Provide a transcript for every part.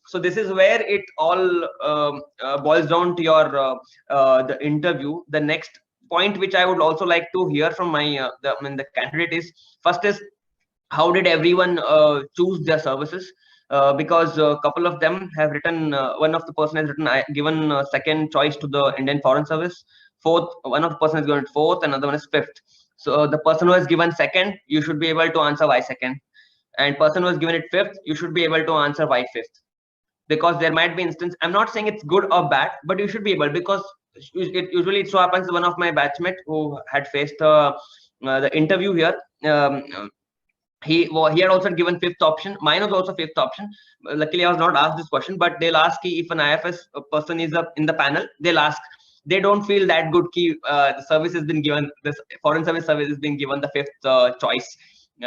So this is where it all boils down to your the interview. The next point which I would also like to hear from my the candidate is, first is, how did everyone choose their services? Because a couple of them have written, one of the person has written, given second choice to the Indian Foreign Service. Fourth, one of the person has given fourth, another one is fifth. So the person who has given second, you should be able to answer why second, and person who has given it fifth, you should be able to answer why fifth. Because there might be instance, I'm not saying it's good or bad, but you should be able, because it so happens one of my batchmate who had faced the interview here, he had also given fifth option. Mine was also fifth option. Luckily I was not asked this question, but they'll ask if an IFS person is up in the panel, they'll ask, they don't feel that good the service has been given, this foreign service is being given the fifth choice,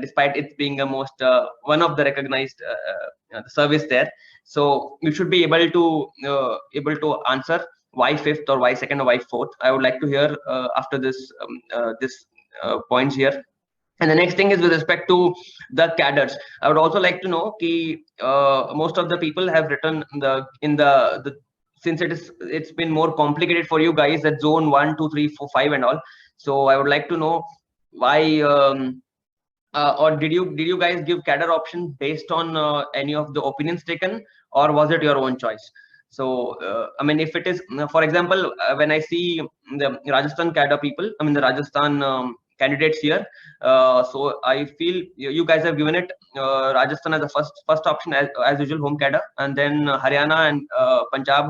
despite it being a most one of the recognized service there. So you should be able to answer why fifth or why second or why fourth. I would like to hear after this points here. And the next thing is with respect to the cadres. I would also like to know most of the people have written the since it's been more complicated for you guys at zone 1, 2, 3, 4, 5 and all. So I would like to know why or did you guys give cadre option based on any of the opinions taken, or was it your own choice? So I mean, if it is, for example, when I see the Rajasthan cadre people, I mean the Rajasthan candidates here, so I feel you guys have given it Rajasthan as the first option, as usual, home cadre, and then Haryana and Punjab.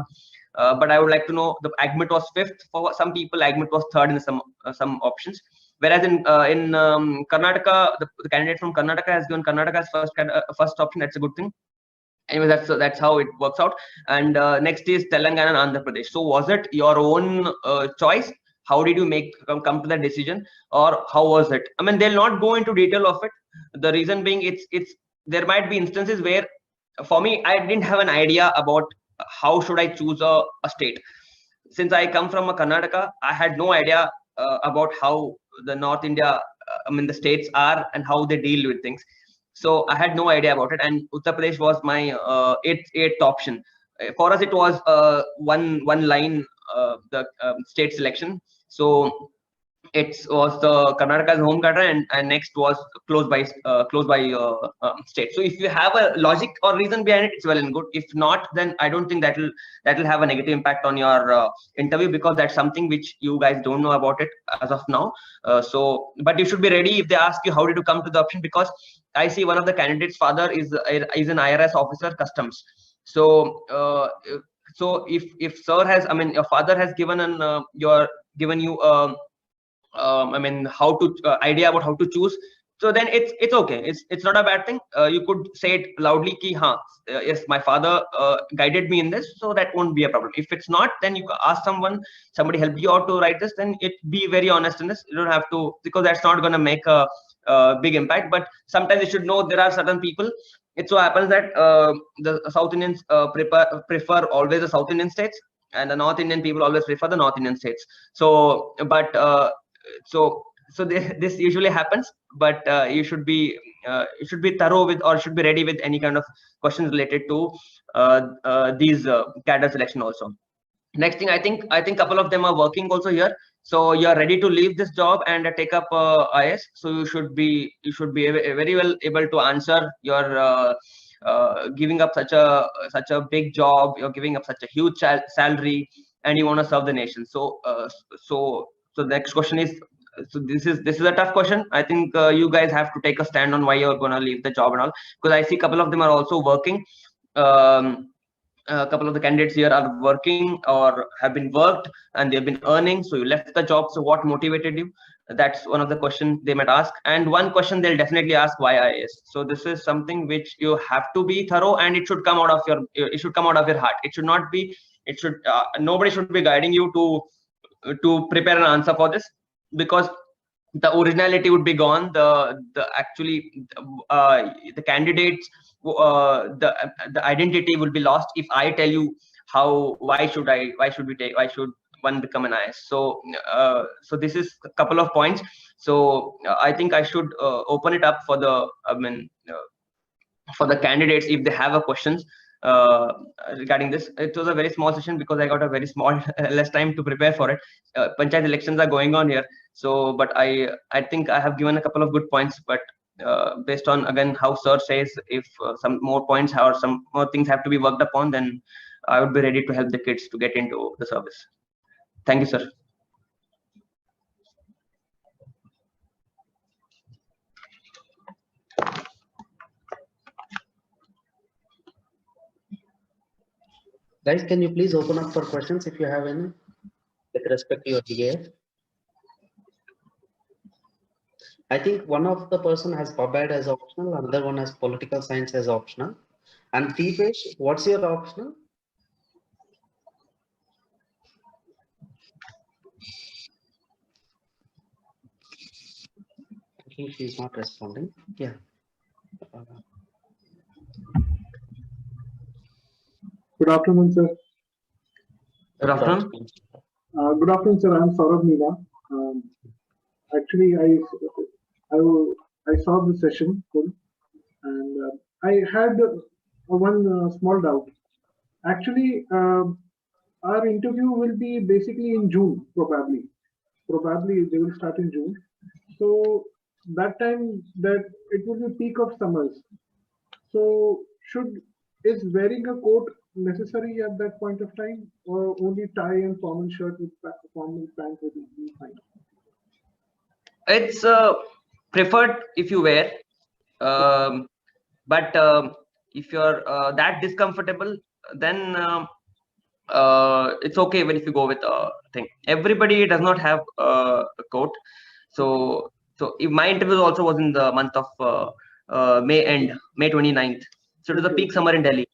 But I would like to know, the AGMIT was fifth for some people, AGMIT was third in some options. Whereas in Karnataka, the candidate from Karnataka has given Karnataka as first option. That's a good thing. Anyway, that's how it works out. And next is Telangana and Andhra Pradesh. So was it your own choice? How did you come to that decision, or how was it? I mean, they'll not go into detail of it. The reason being, it's there might be instances where, for me, I didn't have an idea about how should I choose a state. Since I come from a Karnataka, I had no idea about how the North India, I mean the states are and how they deal with things. So I had no idea about it, and Uttar Pradesh was my eighth option. For us, it was one line the state selection. So it was the Karnataka's home cadre, and next was close by state. So if you have a logic or reason behind it, it's well and good. If not, then I don't think that'll have a negative impact on your interview, because that's something which you guys don't know about it as of now. So, but you should be ready if they ask you how did you come to the option, because I see one of the candidates' father is an IRS officer, customs. So so if sir has, I mean your father has given given you I mean how to idea about how to choose, so then it's okay, it's not a bad thing. You could say it loudly ki yes, my father guided me in this, so that won't be a problem. If it's not, then you ask somebody helped you out to write this, then it be very honest in this. You don't have to, because that's not going to make a big impact. But sometimes you should know there are certain people. It so happens that the South Indians prefer always the South Indian states, and the North Indian people always prefer the North Indian states. So but this usually happens, but you should be thorough with, or should be ready with any kind of questions related to these cadre selection also. Next thing, I think couple of them are working also here, so you're ready to leave this job and take up IAS. So you should be very well able to answer your giving up such a big job, you're giving up such a huge salary, and you want to serve the nation. So the next question is, so this is a tough question. I think you guys have to take a stand on why you're going to leave the job and all, because I see a couple of them are also working. A couple of the candidates here are working or have been worked and they've been earning, so you left the job. So what motivated you? That's one of the questions they might ask. And one question they'll definitely ask, why IAS? So this is something which you have to be thorough, and it should come out of your heart. It should not be, it should nobody should be guiding you to prepare an answer for this, because the originality would be gone. The actually the candidates, the identity will be lost if I tell you why should one become an IS. So so this is a couple of points. So I think I should open it up for the for the candidates if they have a questions. regarding this. It was a very small session because I got a very small less time to prepare for it. Panchayat elections are going on here, so but I think I have given a couple of good points, but based on again how sir says, if some more points or some more things have to be worked upon, then I would be ready to help the kids to get into the service. Thank you, sir. Guys, can you please open up for questions if you have any with respect to your IAS? I think one of the person has pub ed as optional, another one has political science as optional. And Deepesh, what's your optional? I think she's not responding. Yeah. Good afternoon, sir. Good afternoon. Good afternoon, sir. I'm Saurabh Meena. Actually, I saw the session full, and I had one small doubt. Actually, our interview will be basically in June, probably. Probably they will start in June. So that time that it will be peak of summers. So is wearing a coat necessary at that point of time, or only tie and formal shirt with formal pants will be fine? It's preferred if you wear, but if you're that discomfortable, then it's okay even if you go with a thing. Everybody does not have a coat, so if my interview also was in the month of May end, May 29th. So it was a peak summer in Delhi.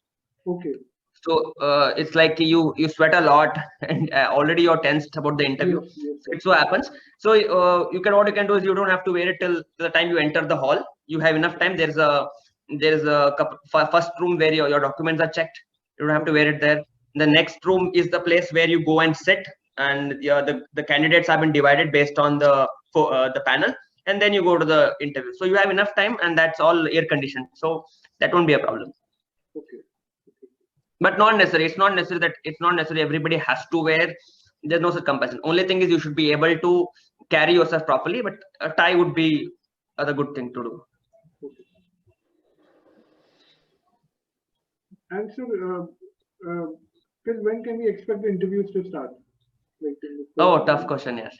Okay. So it's like you sweat a lot, and already you're tensed about the interview. Yes, it so happens. So what you can do is you don't have to wear it till the time you enter the hall. You have enough time. There's a first room where your documents are checked. You don't have to wear it there. The next room is the place where you go and sit, and the candidates have been divided based on the panel, and then you go to the interview. So you have enough time, and that's all air conditioned. So that won't be a problem. Okay. But not necessary. It's not necessary everybody has to wear. There's no such compulsion. Only thing is you should be able to carry yourself properly, but a tie would be the good thing to do. Okay. And so, when can we expect the interviews to start? Oh, tough question, yes.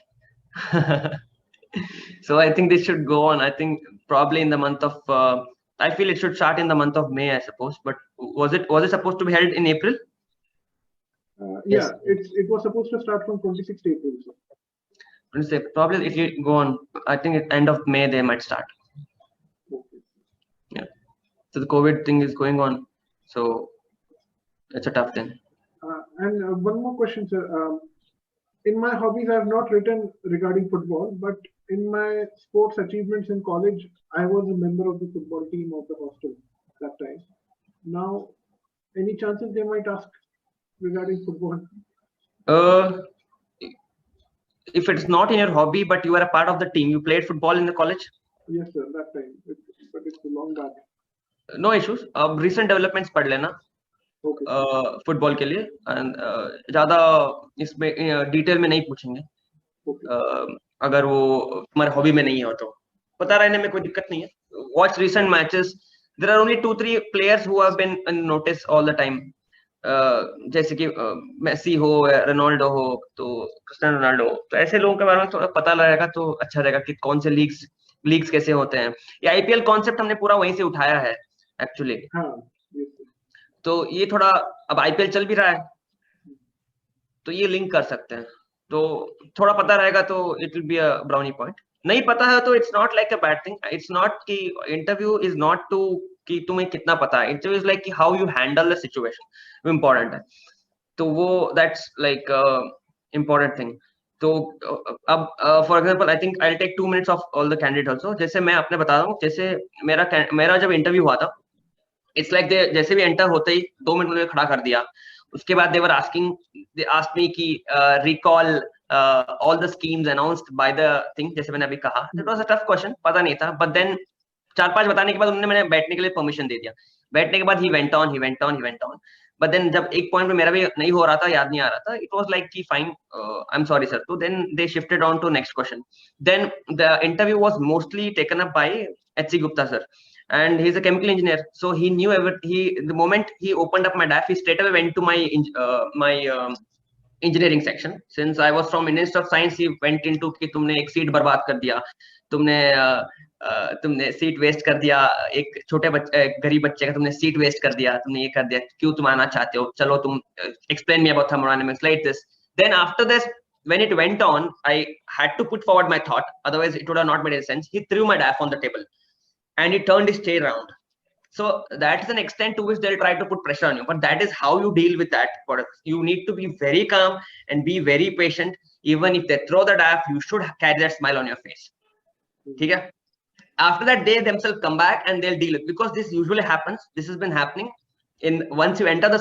So I think this should go on. I think probably in the month of. I feel it should start in the month of May, I suppose. But was it supposed to be held in April? Yeah, it was supposed to start from 26th April. So. Probably if you go on, I think at end of May they might start. Okay. Yeah. So the COVID thing is going on, so it's a tough thing. And one more question, sir. In my hobbies, I have not written regarding football, but in my sports achievements in college, I was a member of the football team of the hostel that time. Now, any chances they might ask regarding football? If it's not in your hobby, but you are a part of the team, you played football in the college? Yes, sir, that time. But it's a long back. No issues. Recent developments पढ़ लेना. Okay. Football के लिए and ज्यादा इसमें detail में नहीं पूछेंगे. अगर वो तुम्हारे हॉबी में नहीं हो तो पता रहने में कोई दिक्कत नहीं है. Watch recent matches. There are only 2-3 players who have been in notice all the time. जैसे कि मेसी हो, रोनाल्डो हो, तो क्रिस्टियानो रोनाल्डो हो, तो ऐसे लोगों के बारे में थोड़ा पता लगेगा तो अच्छा रहेगा कि कौन से लीग्स कैसे होते हैं. ये आईपीएल कॉन्सेप्ट हमने पूरा वहीं से उठाया है एक्चुअली. तो ये थोड़ा अब आईपीएल चल भी रहा है तो ये लिंक कर सकते हैं. तो थोड़ा पता रहेगा तो it will be a brownie point. नहीं पता है तो it's not like a bad thing. It's not कि इंटरव्यू इज नॉट टू कि तुम्हें कितना पता है. इंटरव्यू इज लाइक कि how you handle the situation important है. तो वो दैट्स लाइक इम्पोर्टेंट थिंग. तो अब for example I think I will take 2 minutes of all the candidate also. जैसे मैं अपने बता रहा हूँ, जैसे मेरा जब इंटरव्यू हुआ था, इट्स लाइक जैसे भी एंटर होते ही 2 मिनट मुझे खड़ा कर दिया. उसके बाद दे आस्क्ड मी कि recall all the schemes announced by the thing. जैसे मैंने अभी कहा, it was a tough question, पता नहीं था. बट देन 4-5 बताने के बाद उन्होंने मैंने बैठने के लिए परमिशन दे दिया. बैठने के बाद he went on. But then जब एक point पे मेरा भी नहीं हो रहा था, याद नहीं आ रहा था, it was like कि fine, I'm sorry sir. So then they shifted on to next question. Then the interview was mostly taken up by H.C. Gupta sir, and he's a chemical engineer, so he knew the moment he opened up my DAF, he straight away went to my engineering section. Since I was from Indian Institute of Science, he went into कि तुमने एक seat बर्बाद कर दिया, तुमने seat waste कर दिया, एक छोटे बच्चे गरीब बच्चे का तुमने सीट वेस्ट कर दिया, तुमने ये कर दिया, क्यों तुम आना चाहते हो, चलो तुम explain me about thermodynamics like this. Then after this, when it went on, I had to put forward my thought, otherwise it would have not made any sense. He threw my DAF on the table and he turned his chair around. So that is an extent to which they'll try to put pressure on you, but that is how you deal with that. You need to be very calm and be very patient. Even if they throw the DAF, you should carry that smile on your face. Okay? After that, they themselves come back and they'll deal with it, because this usually happens. This has been happening. Once you enter the